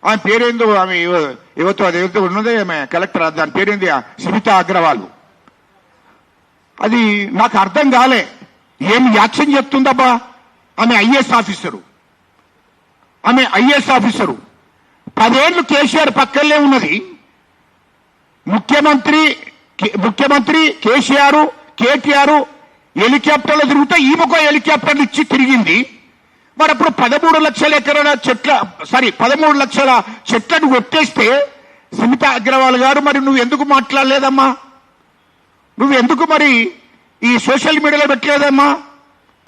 ఆమె పేరేందో, ఆమె యువత అదేదో ఉన్నదే ఆమె కలెక్టర్, దాని పేరేంది సుమిత అగ్రవాల్. అది నాకు అర్థం కాలే, ఏం యాక్షన్ చెప్తుందబ్బా. ఆమె ఐఏఎస్ ఆఫీసరు, ఆమె ఐఏఎస్ ఆఫీసరు. 10 ఏళ్ళు కేసీఆర్ పక్కనే ఉన్నది. ముఖ్యమంత్రి కేసీఆర్, కేటీఆర్ హెలికాప్టర్లో తిరుగుతా ఈమెకో హెలికాప్టర్లు ఇచ్చి తిరిగింది. మరి అప్పుడు 13 లక్షల ఎకరాల 13 లక్షల చెట్లను కొట్టేస్తే సుమిత అగ్రవాల్ గారు, మరి నువ్వు ఎందుకు మాట్లాడలేదమ్మా? నువ్వు ఎందుకు మరి ఈ సోషల్ మీడియాలో పెట్టలేదమ్మా?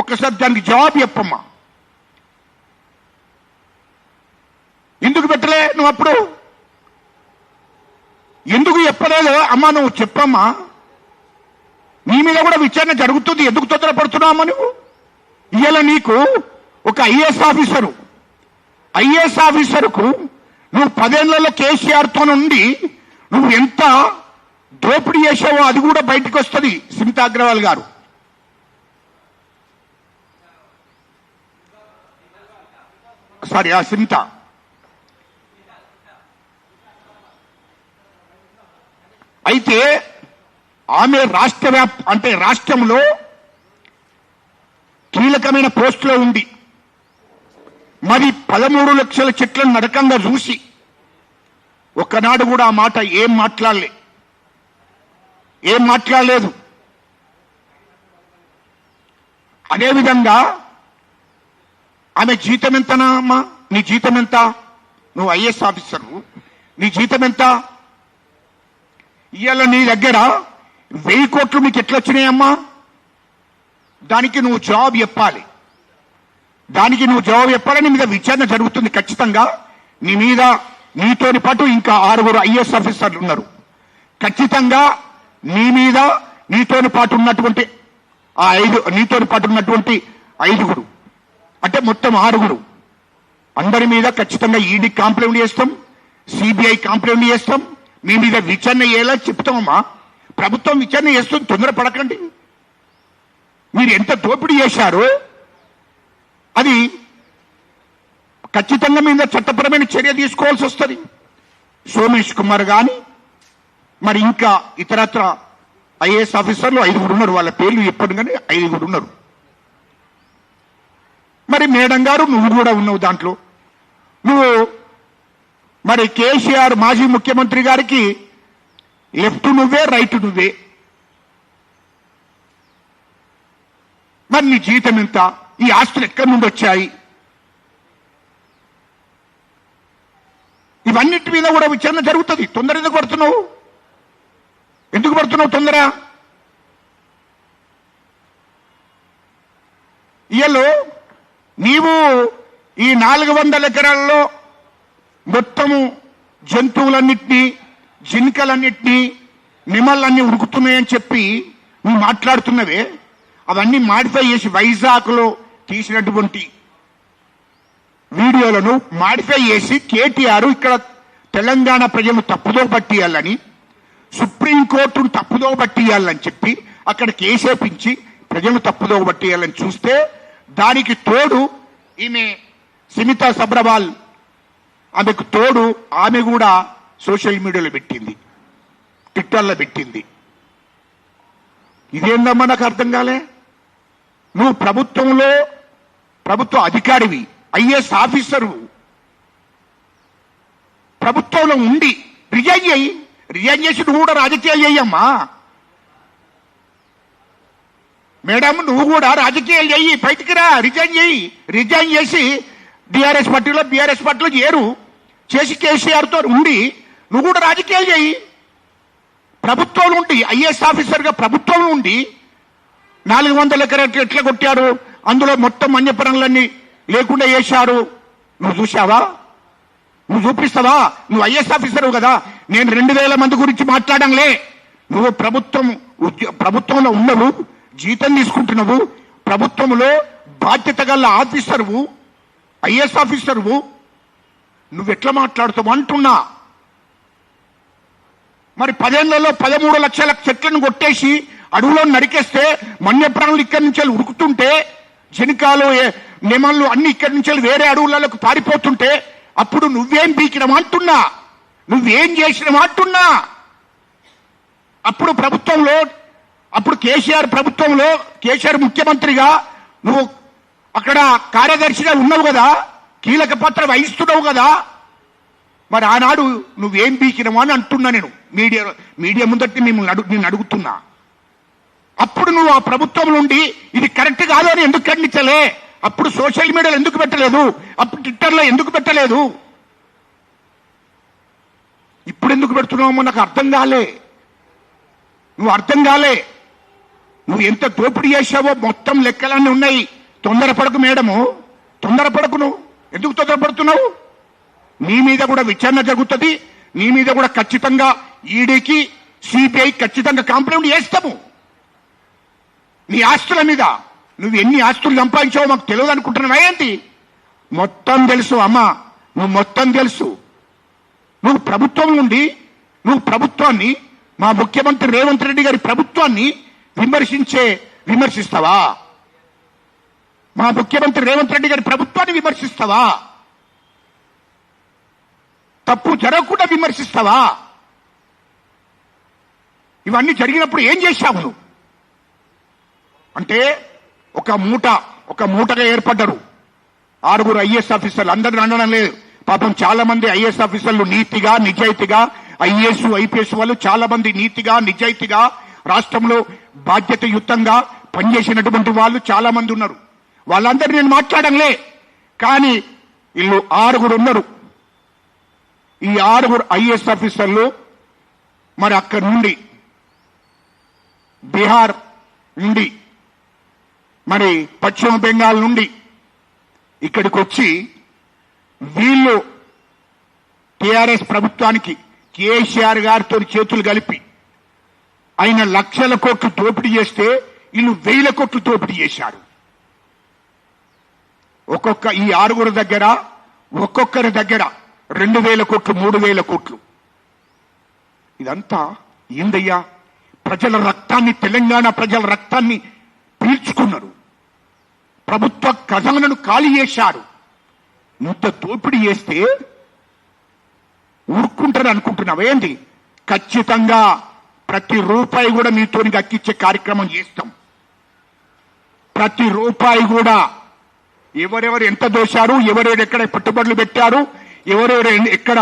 ఒకసారి దానికి జవాబు చెప్పమ్మా. ఎందుకు పెట్టలే నువ్వు? అప్పుడు ఎందుకు చెప్పలేదు అమ్మా? నువ్వు చెప్పమ్మా. నీ మీద కూడా విచారణ జరుగుతుంది, ఎందుకు తొందరపడుతున్నావమ్మా నువ్వు? ఇవాళ నీకు ఒక ఐఏఎస్ ఆఫీసర్కు నువ్వు 10 ఏళ్లలో కేసీఆర్తో నుండి నువ్వు ఎంత దోపిడీ చేసావో అది కూడా బయటకు వస్తుంది. సుమిత అగ్రవాల్ గారు, సుమిత అయితే ఆమె రాష్ట్రంలో కీలకమైన పోస్టులో ఉంది. మరి 13 లక్షల చెట్లను నరకంగా చూసి ఒక్కనాడు కూడా ఆ మాట ఏం మాట్లాడలేదు. అదేవిధంగా ఆమె జీతం ఎంతనా అమ్మా? నీ జీతం ఎంత? నువ్వు ఐఏఎస్ ఆఫీసరు, నీ జీతం ఎంత? ఇవాళ నీ దగ్గర 1000 కోట్లు మీకు ఎట్లా వచ్చినాయమ్మా? దానికి నువ్వు జవాబు చెప్పాలి. నీ మీద విచారణ జరుగుతుంది ఖచ్చితంగా. నీ మీద నీతోని పాటు ఇంకా 6 ఐఏఎస్ ఆఫీసర్లు ఉన్నారు. ఖచ్చితంగా నీ మీద నీతోని పాటు ఉన్నటువంటి నీతోని పాటు ఉన్నటువంటి 5 అంటే మొత్తం 6 అందరి మీద ఖచ్చితంగా ఈడీ కంప్లైంట్ చేస్తాం, సిబిఐ కంప్లైంట్ చేస్తాం. మీ మీద విచారణ అయ్యేలా చెప్తామమ్మా. ప్రభుత్వం విచారణ చేస్తుంది, తొందరపడకండి. మీరు ఎంత దోపిడీ చేశారో అది ఖచ్చితంగా మీద చట్టపరమైన చర్య తీసుకోవాల్సి వస్తుంది. సోమేష్ కుమార్ కానీ మరి ఇంకా ఇతరత్ర ఐఏఎస్ ఆఫీసర్లు 5 ఉన్నారు. వాళ్ళ పేర్లు చెప్పను కానీ 5 ఉన్నారు. మరి మేడం గారు నువ్వు కూడా ఉన్నావు దాంట్లో. నువ్వు మరి కేసీఆర్ మాజీ ముఖ్యమంత్రి గారికి లెఫ్ట్ నువ్వే, రైట్ నువ్వే. మరి నీ జీతం ఎంత? ఈ ఆస్తులు ఎక్కడి నుండి వచ్చాయి? ఇవన్నిటి మీద కూడా విచారణ జరుగుతుంది. తొందర ఎందుకు పడుతున్నావు? తొందర? ఇయ్యలో నీవు ఈ 400 ఎకరాల్లో మొత్తము జంతువులన్నిటినీ, జింకలన్నిటినీ, నిమళ్ళన్నీ ఉరుకుతున్నాయని చెప్పి నువ్వు మాట్లాడుతున్నవే, అవన్నీ మాడిఫై చేసి వైజాగ్లో తీసినటువంటి వీడియోలను మాడిఫై చేసి కేటీఆర్ ఇక్కడ తెలంగాణ ప్రజలను తప్పుదో పట్టియాలని, సుప్రీంకోర్టును తప్పుదో పట్టియాలని చెప్పి అక్కడ కేసేపించి ప్రజలను తప్పుదో పట్టియాలని చూస్తే దానికి తోడు ఈమె సుమిత అగ్రవాల్, ఆమెకు తోడు ఆమె కూడా సోషల్ మీడియాలో పెట్టింది, ట్విట్టర్లో పెట్టింది. ఇదేందమ్మా నాకు అర్థం కాలే. నువ్వు ప్రభుత్వ అధికారివి, ఐఏఎస్ ఆఫీసరు, ప్రభుత్వంలో ఉండి రిజైన్ చేసి నువ్వు కూడా రాజకీయాలు చెయ్యమ్మా. మేడం నువ్వు కూడా రాజకీయాలు చెయ్యి, బయటికి రా, రిజైన్ చేసి బీఆర్ఎస్ పార్టీలో చేసి కేసీఆర్తో ఉండి నువ్వు కూడా రాజకీయాలు చెయ్యి. ప్రభుత్వం నుండి ఐఏఎస్ ఆఫీసర్గా ప్రభుత్వం నుండి 400 ఎకరాలు ఎట్లా కొట్టారు, అందులో మొత్తం అన్యపరంలన్నీ లేకుండా చేశారు. నువ్వు చూసావా? నువ్వు చూపిస్తావా? నువ్వు ఐఏఎస్ ఆఫీసరు కదా. నేను 2000 మంది గురించి మాట్లాడంలే. నువ్వు ప్రభుత్వంలో ఉన్నవు, జీతం తీసుకుంటున్నావు, ప్రభుత్వంలో బాధ్యత గల ఆఫీసరువు, ఐఏఎస్ ఆఫీసరువు, నువ్వెట్లా మాట్లాడుతావు అంటున్నా. మరి 10 ఏళ్లలో 13 లక్షల చెట్లను కొట్టేసి అడవులో నరికేస్తే వన్యప్రాణులు ఇక్కడి నుంచి ఉరుకుతుంటే, జనకాలు, నెమళ్ళు అన్ని ఇక్కడి నుంచి వేరే అడవులకు పారిపోతుంటే అప్పుడు నువ్వేం పీకినవా అంటున్నా, నువ్వేం చేసినవా అంటున్నా. అప్పుడు ప్రభుత్వంలో, అప్పుడు కేసీఆర్ ప్రభుత్వంలో కేసీఆర్ ముఖ్యమంత్రిగా నువ్వు అక్కడ కార్యదర్శిగా ఉన్నావు కదా, కీలక పాత్ర వహిస్తున్నావు కదా. మరి ఆనాడు నువ్వేం పీకినవా అని అంటున్నా. నేను మీడియా ముందటి నేను అడుగుతున్నా. అప్పుడు నువ్వు ఆ ప్రభుత్వం నుండి ఇది కరెక్ట్ కాదు అని ఎందుకు ఖండించలే? అప్పుడు సోషల్ మీడియాలో ఎందుకు పెట్టలేదు? అప్పుడు ట్విట్టర్లో ఎందుకు పెట్టలేదు? ఇప్పుడు ఎందుకు పెడుతున్నావో నాకు అర్థం కాలే. నువ్వు ఎంత దోపిడీ చేశావో మొత్తం లెక్కలన్నీ ఉన్నాయి. తొందరపడకు మేడము, తొందరపడకు. నువ్వు ఎందుకు తొందరపడుతున్నావు? నీ మీద కూడా విచారణ జరుగుతుంది. నీ మీద కూడా ఖచ్చితంగా ఈడీకి సిబిఐ ఖచ్చితంగా కంప్లైంట్ చేస్తాము. నీ ఆస్తుల మీద నువ్వు ఎన్ని ఆస్తులు సంపాదించావో మాకు తెలియదు అనుకుంటున్నావా ఏంటి? మొత్తం తెలుసు అమ్మా, నువ్వు మొత్తం తెలుసు. నువ్వు ప్రభుత్వం నుండి ప్రభుత్వాన్ని, మా ముఖ్యమంత్రి రేవంత్ రెడ్డి గారి ప్రభుత్వాన్ని విమర్శిస్తావా? మా ముఖ్యమంత్రి రేవంత్ రెడ్డి గారి ప్రభుత్వాన్ని విమర్శిస్తావా? తప్పు జరగకుండా విమర్శిస్తావా? ఇవన్నీ జరిగినప్పుడు ఏం చేశావు నువ్వు? అంటే ఒక మూటగా ఏర్పడ్డారు 6 ఐఏఎస్ ఆఫీసర్లు. అందరూ అనడం లేదు, పాపం చాలా మంది ఐఏఎస్ ఆఫీసర్లు నీతిగా నిజాయితీగా, ఐఏఎస్ ఐపీఎస్ వాళ్ళు చాలా మంది నీతిగా నిజాయితీగా రాష్ట్రంలో బాధ్యతయుతంగా పనిచేసినటువంటి వాళ్ళు చాలా మంది ఉన్నారు. వాళ్ళందరూ నేను మాట్లాడంలే. కానీ వీళ్ళు 6 ఉన్నారు. ఈ 6 ఐఏఎస్ ఆఫీసర్లు మరి అక్కడి నుండి బీహార్ నుండి మరి పశ్చిమ బెంగాల్ నుండి ఇక్కడికి వచ్చి వీళ్ళు టిఆర్ఎస్ ప్రభుత్వానికి కేసీఆర్ గారితో చేతులు కలిపి ఆయన లక్షల కోట్లు దోపిడీ చేస్తే వీళ్ళు 1000 కోట్లు దోపిడీ చేశారు. ఈ 6 దగ్గర ఒక్కొక్కరి దగ్గర 2000 కోట్లు 3000 కోట్లు. ఇదంతా ఏందయ్యా? ప్రజల రక్తాన్ని, తెలంగాణ ప్రజల రక్తాన్ని పీల్చుకున్నారు. ప్రభుత్వ ఖజానాను ఖాళీ చేశారు. ఇంత దోపిడీ చేస్తే ఊరుకుంటారు అనుకుంటున్నావా ఏంటి? ఖచ్చితంగా ప్రతి రూపాయి కూడా మీతో అక్కిచ్చే కార్యక్రమం చేస్తాం. ప్రతి రూపాయి కూడా ఎవరెవరు ఎంత దోశారు, ఎవరెవరు ఎక్కడ పెట్టుబడులు పెట్టారు, ఎవరెవరు ఎక్కడ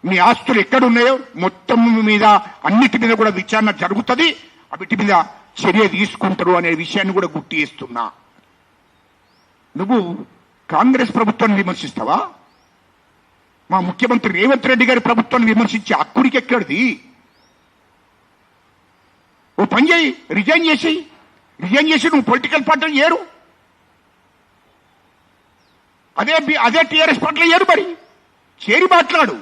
మీ ఆస్తులు ఎక్కడున్నాయో మొత్తం మీద అన్నిటి మీద కూడా విచారణ జరుగుతుంది. వీటి మీద చర్య తీసుకుంటారు అనే విషయాన్ని కూడా గుర్తు చేస్తున్నా. నువ్వు కాంగ్రెస్ ప్రభుత్వాన్ని విమర్శిస్తావా? మా ముఖ్యమంత్రి రేవంత్ రెడ్డి గారి ప్రభుత్వాన్ని విమర్శించే హక్కుడికి ఎక్కడిది? ఓ పని చేయి, రిజైన్ చేసి నువ్వు పొలిటికల్ పార్టీలు ఏరు, అదే టీఆర్ఎస్ పార్టీలో ఏరు, మరి చేరి మాట్లాడు.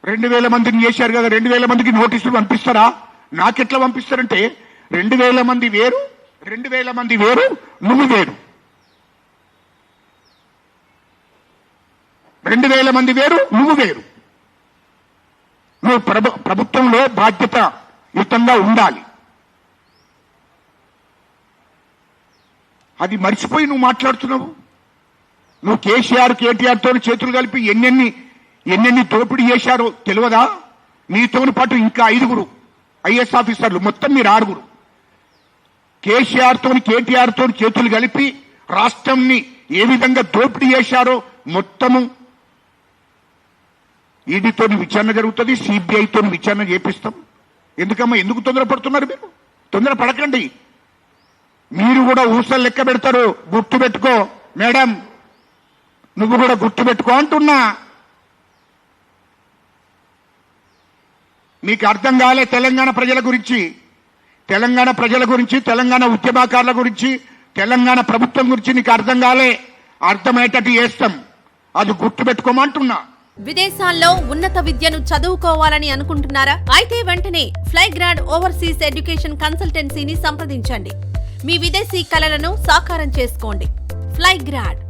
2000 మందిని చేశారు కదా, 2000 మందికి నోటీసులు పంపిస్తారా? నాకెట్లా పంపిస్తారంటే 2000 మంది వేరు, నువ్వు వేరు. 2000 మంది వేరు, నువ్వు వేరు. నువ్వు ప్రభుత్వంలో బాధ్యతయుతంగా ఉండాలి. అది మర్చిపోయి నువ్వు మాట్లాడుతున్నావు. నువ్వు కేసీఆర్ కేటీఆర్ తో చేతులు కలిపి ఎన్నెన్ని దోపిడీ చేశారో తెలియదా? నీతో పాటు ఇంకా 5 ఐఏఎస్ ఆఫీసర్లు, మొత్తం మీరు 6. కేసీఆర్ తోని కేటీఆర్ తోని చేతులు కలిపి రాష్ట్రంని ఏ విధంగా దోపిడీ చేశారో మొత్తము ఈడీతో విచారణ జరుగుతుంది, సిబిఐతో విచారణ చేపిస్తాం. ఎందుకమ్మా, ఎందుకు తొందరపడుతున్నారు? మీరు తొందరపడకండి. మీరు కూడా ఊసలు లెక్క పెడతారు. గుర్తు పెట్టుకో మేడం, నువ్వు కూడా గుర్తు పెట్టుకో అంటున్నా. మీకు అర్థం కాలే తెలంగాణ ప్రజల గురించి, తెలంగాణ ఉద్యమకారుల గురించి, తెలంగాణ ప్రభుత్వం గురించి నీకు అర్థం కాలే. అర్థమయ్యేటట్టు చేస్తాం, అది గుర్తు పెట్టుకోమంటున్నా. విదేశాల్లో ఉన్నత విద్యను చదువుకోవాలని అనుకుంటున్నారా? అయితే వెంటనే ఫ్లైగ్రాడ్ ఓవర్సీస్ ఎడ్యుకేషన్ కన్సల్టెన్సీని సంప్రదించండి. మీ విదేశీ కలలను సాకారం చేసుకోండి. ఫ్లైగ్రాడ్